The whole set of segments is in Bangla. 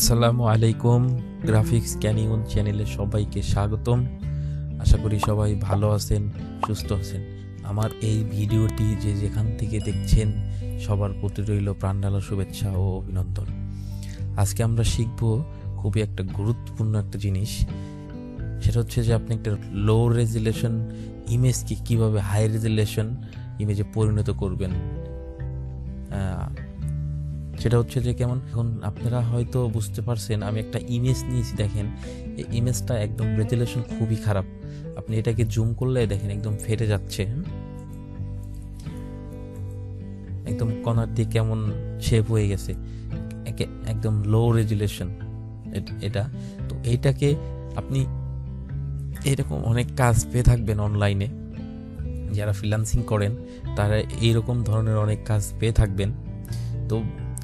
আসসালামু আলাইকুম। গ্রাফিক্স ক্যানিয়ন চ্যানেলে সবাইকে স্বাগতম। আশা করি সবাই ভালো আছেন, সুস্থ আছেন। আমার এই ভিডিওটি যে যেখান থেকে দেখছেন সবার প্রতি রইল প্রাণঢালা শুভেচ্ছা ও অভিনন্দন। আজকে আমরা শিখব খুবই একটা গুরুত্বপূর্ণ একটা জিনিস। সেটা হচ্ছে যে আপনি একটা লো রেজুলেশন ইমেজকে কীভাবে হাই রেজুলেশন ইমেজে পরিণত করবেন। সেটা হচ্ছে যে কেমন, এখন আপনারা হয়তো বুঝতে পারছেন আমি একটা ইমেজ নিয়েছি। দেখেন এই ইমেজটা একদম রেজুলেশন খুবই খারাপ। আপনি এটাকে জুম করলে দেখেন একদম ফেটে যাচ্ছে, একদম কর্নার দিয়ে কেমন শেপ হয়ে গেছে, একদম লো রেজুলেশন এটা। তো এইটাকে আপনি এরকম অনেক কাজ পেয়ে থাকবেন অনলাইনে, যারা ফ্রিল্যান্সিং করেন তারা এইরকম ধরনের অনেক কাজ পেয়ে থাকবেন। তো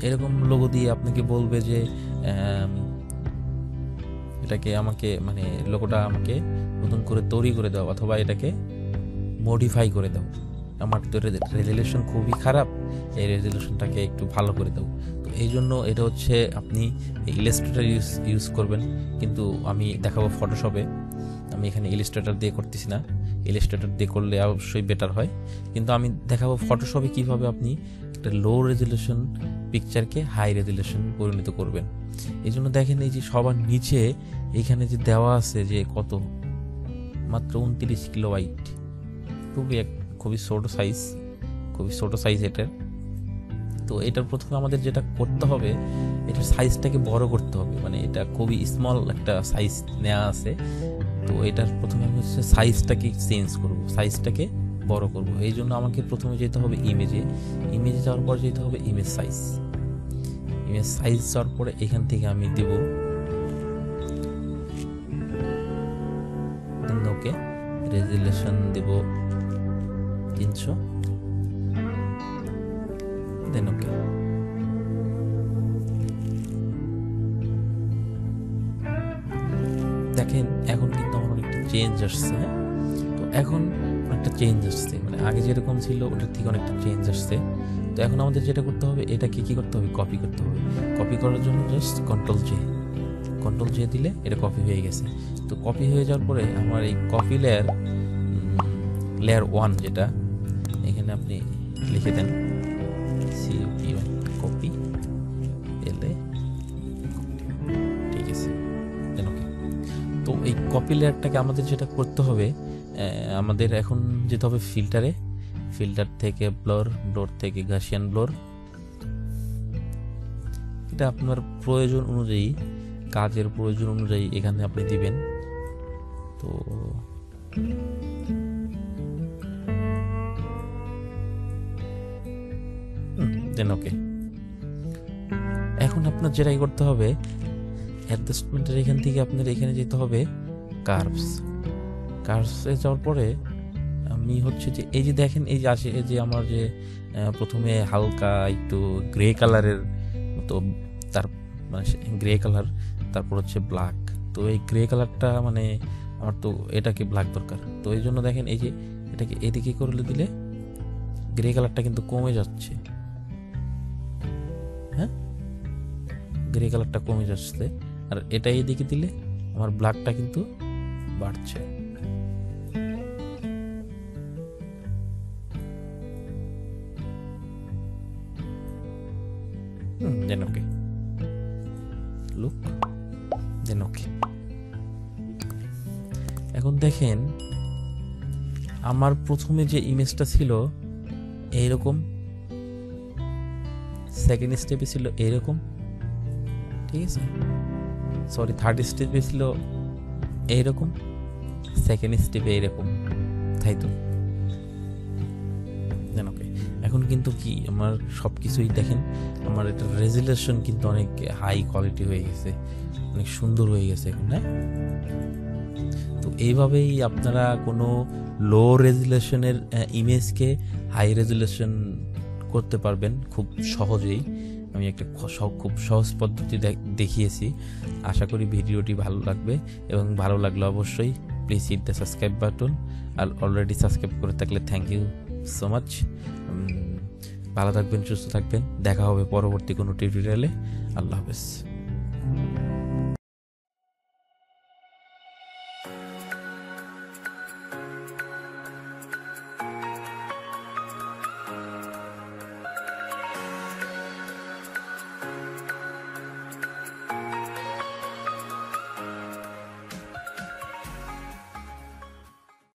এরকম লোগো দিয়ে আপনাকে বলবে যে এটাকে আমাকে লোগোটা আমাকে নতুন করে তৈরি করে দাও, অথবা এটাকে মডিফাই করে দাও। আমার তো রেজুলেশন খুবই খারাপ, এই রেজুলেশনটাকে একটু ভালো করে দাও। তো এই জন্য এটা হচ্ছে আপনি ইলাস্ট্রেটর ইউজ করবেন, কিন্তু আমি দেখাবো ফটোশপে। আমি এখানে ইলাস্ট্রেটর দিয়ে করতেছি না, ইলাস্ট্রেটর দিয়ে করলে অবশ্যই বেটার হয়, কিন্তু আমি দেখাবো ফটোশপে কীভাবে আপনি একটা লো রেজুলেশন পিকচারকে হাই রেজুলেশন পরিণত করবেন। এই জন্য দেখেন এই যে সবার নিচে এইখানে যে দেওয়া আছে যে কত, মাত্র 29 কিলোবাইট, খুবই ছোট সাইজ এটার। তো এটার প্রথমে আমাদের যেটা করতে হবে, এটার সাইজটাকে বড় করতে হবে। এটা খুবই স্মল একটা সাইজ নেওয়া আছে। তো এটার প্রথমে আমি হচ্ছে সাইজটাকে চেঞ্জ করব, সাইজটাকে বড় করব। এই জন্য আমাকে প্রথমে যেতে হবে ইমেজে যাওয়ার পর যেতে হবে ইমেজ সাইজ যাওয়ার পরে এখান থেকে আমি দেব ওকে, রেজুলেশন দেব 300, দেন ওকে। দেখেন এখন কিন্তু আমার অনেকটা চেঞ্জ আসছে। তো এখন অনেকটা চেঞ্জ আসছে, আগে যেরকম ছিল ওটার থেকে অনেকটা চেঞ্জ আসছে। তো এখন আমাদের যেটা করতে হবে, এটাকে কি করতে হবে, কপি করতে হবে। কপি করার জন্য জাস্ট কন্ট্রোল জে দিলে এটা কপি হয়ে গেছে। তো কপি হয়ে যাওয়ার পরে আমার এই কপি লেয়ার 1 যেটা, এখানে আপনি লিখে দেন কপি এলে, ঠিক আছে, দেন ওকে। তো এই কপি লেয়ারটাকে আমাদের যেটা করতে হবে, আমাদের এখন যেতে হবে ফিল্টার থেকে ব্লর থেকে গাসিয়ান ব্লর। এটা আপনার প্রয়োজন অনুযায়ী, কাজের প্রয়োজন অনুযায়ী এখানে আপনি দিবেন। তো দেন ওকে। এখন আপনার যেটাই করতে হবে, অ্যাডজাস্টমেন্টের এখান থেকে আপনার এখানে যেতে হবে কার্ভসে যাওয়ার পরে আমি হচ্ছে যে এই যে দেখেন এই যে আসে, এই যে আমার যে প্রথমে হালকা একটু গ্রে কালারের মতো, গ্রে কালার, তারপর হচ্ছে ব্ল্যাক। তো এই গ্রে কালারটা আমার তো এটাকে ব্ল্যাক দরকার। তো এই জন্য দেখেন এই যে এটাকে এদিকে করলে দিলে গ্রে কালারটা কিন্তু কমে যাচ্ছে। হ্যাঁ, গ্রে কালারটা কমে যাচ্ছে, আর এটা এদিকে দিলে আমার ব্ল্যাকটা কিন্তু বাড়ছে। দেন ওকে, লুক, দেন ওকে। এখন দেখেন আমার প্রথমে যে ইমেজটা ছিল এইরকম, সেকেন্ড স্টেপে ছিল এইরকম, ঠিক আছে, সরি থার্ড স্টেপে ছিল এইরকম, সেকেন্ড স্টেপে এইরকম, তাই তো, দেন ওকে। এখন কিন্তু কি আমার সব কিছুই দেখেন, আমার এটা রেজুলেশন কিন্তু অনেক হাই কোয়ালিটি হয়ে গেছে, অনেক সুন্দর হয়ে গেছে এখন। হ্যাঁ, তো এইভাবেই আপনারা কোনো লো রেজুলেশনের ইমেজকে হাই রেজুলেশন করতে পারবেন খুব সহজেই। আমি একটা খুব সহজ পদ্ধতি দেখিয়েছি। আশা করি ভিডিওটি ভালো লাগবে, এবং ভালো লাগলে অবশ্যই please hit the subscribe button. আর অলরেডি সাবস্ক্রাইব করে থাকলে থ্যাংক ইউ সো মাচ। ভালো থাকবেন, সুস্থ থাকবেন, দেখা হবে পরবর্তী কোনো টিউটোরিয়ালে। আল্লাহ হাফেজ।